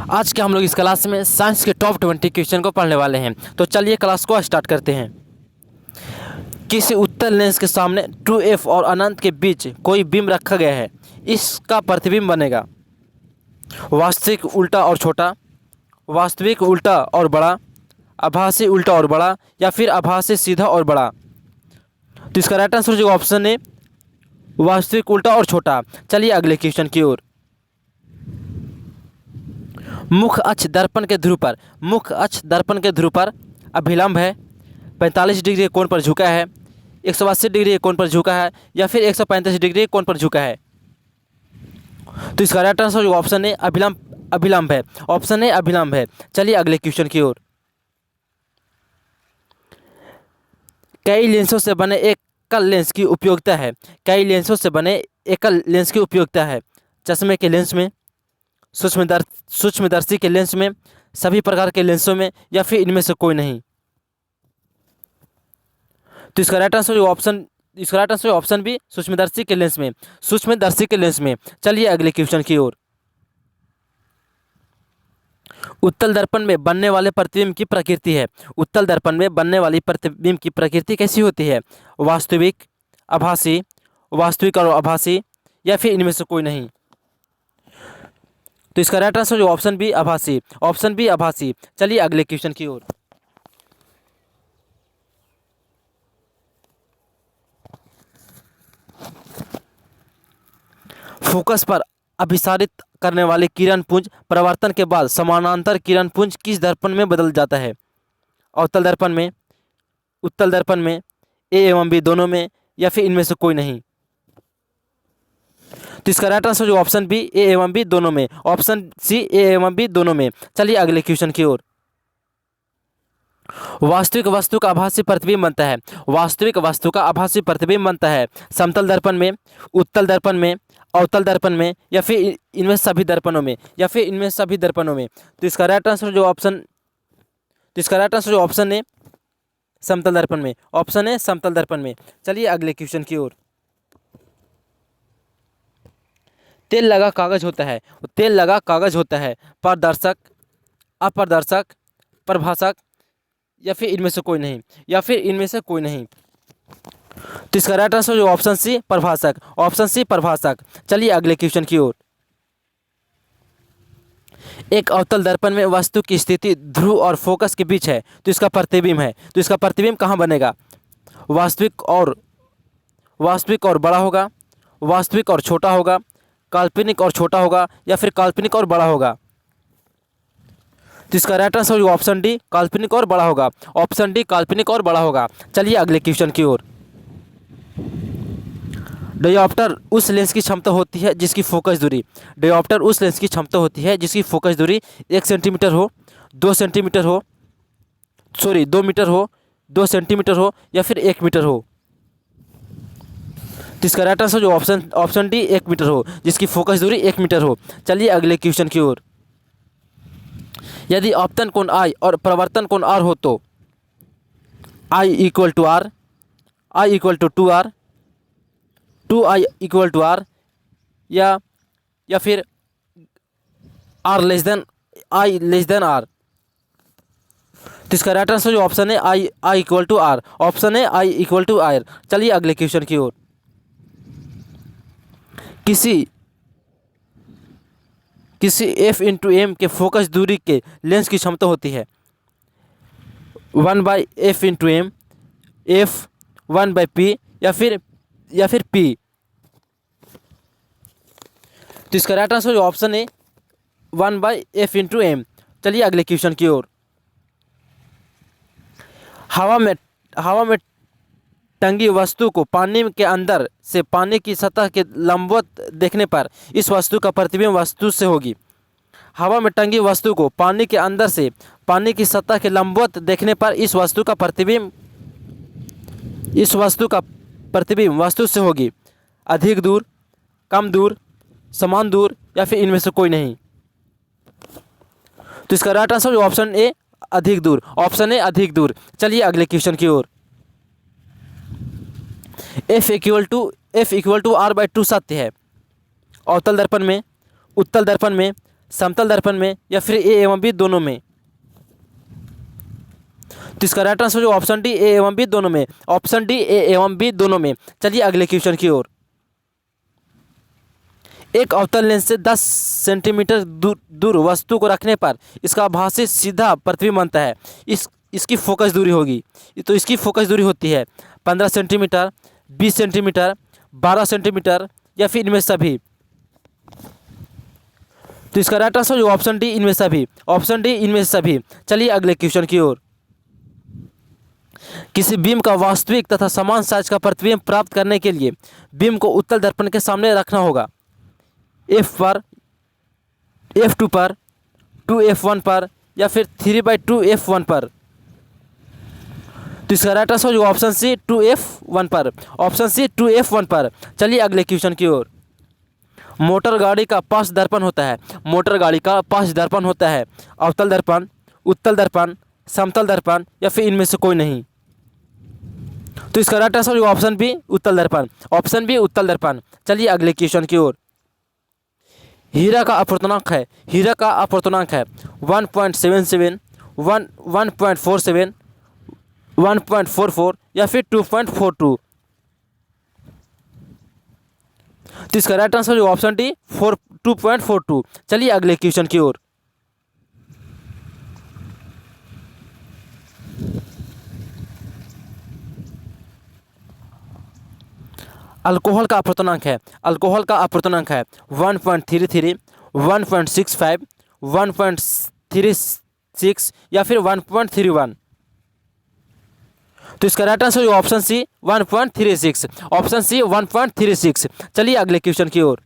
आज के हम लोग इस क्लास में साइंस के टॉप 20 क्वेश्चन को पढ़ने वाले हैं। तो चलिए क्लास को स्टार्ट करते हैं। किसी उत्तल लेंस के सामने 2f और अनंत के बीच कोई बीम रखा गया है, इसका प्रतिबिंब बनेगा वास्तविक उल्टा और छोटा, वास्तविक उल्टा और बड़ा, आभासी उल्टा और बड़ा, या फिर आभासी सीधा और बड़ा। तो इसका राइट आंसर जो ऑप्शन है वास्तविक उल्टा और छोटा। चलिए अगले क्वेश्चन की ओर। मुख्य अक्ष दर्पण के ध्रुव पर अभिलंब है, 45 डिग्री के कोण पर झुका है, 180 डिग्री के कोण पर झुका है, या फिर 135 डिग्री के कोण पर झुका है। तो इसका राइट आंसर जो ऑप्शन है अभिलंब है। ऑप्शन है अभिलंब है। चलिए अगले क्वेश्चन की ओर। कई लेंसों से बने एकल लेंस की उपयोगिता है। चश्मे के लेंस में, सूक्ष्मदर्शी के लेंस में, सभी प्रकार के लेंसों में, या फिर इनमें से कोई नहीं। तो इसका राइट आंसर ऑप्शन बी सूक्ष्मदर्शी के लेंस में। चलिए अगले क्वेश्चन की ओर। उत्तल दर्पण में बनने वाले प्रतिबिंब की प्रकृति है। उत्तल दर्पण में बनने वाली प्रतिबिंब की प्रकृति कैसी होती है? वास्तविक, आभासी, वास्तविक और आभासी, या फिर इनमें से कोई नहीं। तो इसका राइट आंसर जो ऑप्शन बी आभासी। चलिए अगले क्वेश्चन की ओर। फोकस पर अभिसारित करने वाले किरण पुंज परावर्तन के बाद समानांतर किरण पुंज किस दर्पण में बदल जाता है? अवतल दर्पण में, उत्तल दर्पण में, ए एवं बी दोनों में, या फिर इनमें से कोई नहीं। तो इसका राइट आंसर जो ऑप्शन बी ए एवं बी दोनों में। ऑप्शन सी ए एवं बी दोनों में। चलिए अगले क्वेश्चन की ओर। वास्तविक वस्तु का आभासी प्रतिबिंब बनता है समतल दर्पण में, उत्तल दर्पण में, अवतल दर्पण में, या फिर इनमें सभी दर्पणों में। तो इसका राइट आंसर जो ऑप्शन है समतल दर्पण में। ऑप्शन है समतल दर्पण में। चलिए अगले क्वेश्चन की ओर। तेल लगा कागज होता है पारदर्शक, अपारदर्शक, प्रभाषक, या फिर इनमें से कोई नहीं। तो इसका राइट आंसर जो ऑप्शन सी प्रभाषक। चलिए अगले क्वेश्चन की ओर। एक अवतल दर्पण में वस्तु की स्थिति ध्रुव और फोकस के बीच है, तो इसका प्रतिबिंब है। तो इसका प्रतिबिंब कहाँ बनेगा? वास्तविक और बड़ा होगा, वास्तविक और छोटा होगा, काल्पनिक और छोटा होगा, या फिर काल्पनिक और बड़ा होगा। तो इसका राइट आंसर ऑप्शन डी काल्पनिक और बड़ा होगा। ऑप्शन डी काल्पनिक और बड़ा होगा। चलिए अगले क्वेश्चन की ओर। डायोप्टर उस लेंस की क्षमता होती है जिसकी फोकस दूरी 1 सेंटीमीटर हो, 2 सेंटीमीटर हो, 2 मीटर हो, 2 सेंटीमीटर हो, या फिर 1 मीटर हो। तो इसका राइट आंसर जो ऑप्शन डी 1 मीटर हो, जिसकी फोकस दूरी 1 मीटर हो। चलिए अगले क्वेश्चन की ओर। यदि अपतन कोण I और प्रवर्तन कोण R हो तो I equal to R, I equal to 2R, 2I equal to R, या फिर I लेस देन R। तो इसका राइट आंसर जो ऑप्शन है I equal to R। Option है I इक्वल टू R। चलिए अगले क्वेश्चन की ओर। किसी f इंटू एम के फोकस दूरी के लेंस की क्षमता होती है 1/f into M, f 1/p, या फिर p। तो इसका राइट आंसर जो ऑप्शन है 1/f इंटू एम। चलिए अगले क्वेश्चन की ओर। हवा में टंगी वस्तु को पानी के अंदर से पानी की सतह के लंबवत देखने पर इस वस्तु का प्रतिबिंब वस्तु से होगी। हवा में टंगी वस्तु को पानी के अंदर से पानी की सतह के लंबवत देखने पर इस वस्तु का प्रतिबिंब वस्तु से होगी। अधिक दूर, कम दूर, समान दूर, या फिर इनमें से कोई नहीं। तो इसका राइट आंसर ऑप्शन ए अधिक दूर। ऑप्शन ए अधिक दूर। चलिए अगले क्वेश्चन की ओर। F इक्वल टू R/2 सत्य है अवतल दर्पण में, उत्तल दर्पण में, समतल दर्पण में, या फिर ए एवं बी दोनों में? तो इसका राइट आंसर जो ऑप्शन डी ए एवं बी दोनों में, ऑप्शन डी ए एवं बी दोनों में। चलिए अगले क्वेश्चन की ओर। एक अवतल लेंस से 10 सेंटीमीटर दूर वस्तु को रखने पर इसका आभासी सीधा प्रतिबिंब बनता है। इसकी फोकस दूरी होगी, तो इसकी फोकस दूरी होती है 15 सेंटीमीटर, 20 सेंटीमीटर, 12 सेंटीमीटर, या फिर इनमें सभी। तो इसका राइट आंसर जो ऑप्शन डी इनमें सभी, ऑप्शन डी इनमें सभी। चलिए अगले क्वेश्चन की ओर। किसी बीम का वास्तविक तथा समान साइज का प्रतिबिंब प्राप्त करने के लिए बीम को उत्तल दर्पण के सामने रखना होगा। F पर, F2 पर, 2F1 पर, या फिर 3/2 F1 पर? तो इसका राइट आंसर जो ऑप्शन सी 2F1 पर, ऑप्शन सी 2F1 पर। चलिए अगले क्वेश्चन की ओर। मोटर गाड़ी का पांच दर्पण होता है, मोटर गाड़ी का पांच दर्पण होता है। अवतल दर्पण, उत्तल दर्पण, समतल दर्पण, या फिर इनमें से कोई नहीं? तो इसका राइट आंसर जो ऑप्शन बी उत्तल दर्पण, ऑप्शन बी उत्तल दर्पण। चलिए अगले क्वेश्चन की ओर। हीरा का अपवर्तनांक है, हीरा का अपवर्तनांक है 1.77, 1.47, 1.44, या फिर 2.42? तो इसका राइट आंसर जो ऑप्शन डी 2.42। चलिए अगले क्वेश्चन की ओर। अल्कोहल का अपवर्तनांक है, अल्कोहल का अपवर्तनांक है 1.33, 1.65, 1.36, या फिर 1.31? तो इसका राइट आंसर जो ऑप्शन सी 1.36, ऑप्शन सी 1.36। चलिए अगले क्वेश्चन की ओर।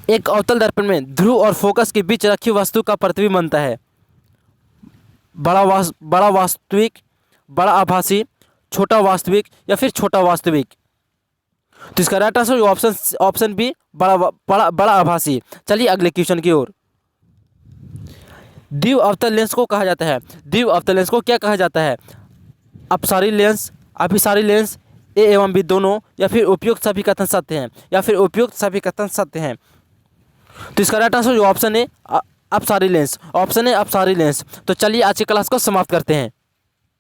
एक अवतल दर्पण में ध्रुव और फोकस के बीच रखी वस्तु का प्रतिबिंब बनता है। बड़ा वास्तविक, बड़ा आभासी, छोटा वास्तविक, या फिर छोटा वास्तविक? तो इसका राइट आंसर जो ऑप्शन बी बड़ा आभासी। चलिए अगले क्वेश्चन की ओर। द्वि अवतल लेंस को कहा जाता है, द्वि अवतल लेंस को क्या कहा जाता है? अपसारी लेंस, अभिसारी लेंस, ए एवं बी दोनों, या फिर उपयुक्त सभी कथन सत्य हैं, या फिर उपयुक्त सभी कथन सत्य हैं? तो इसका राइट आंसर जो ऑप्शन है अपसारी लेंस, ऑप्शन है अपसारी लेंस। तो चलिए आज की क्लास को समाप्त करते हैं।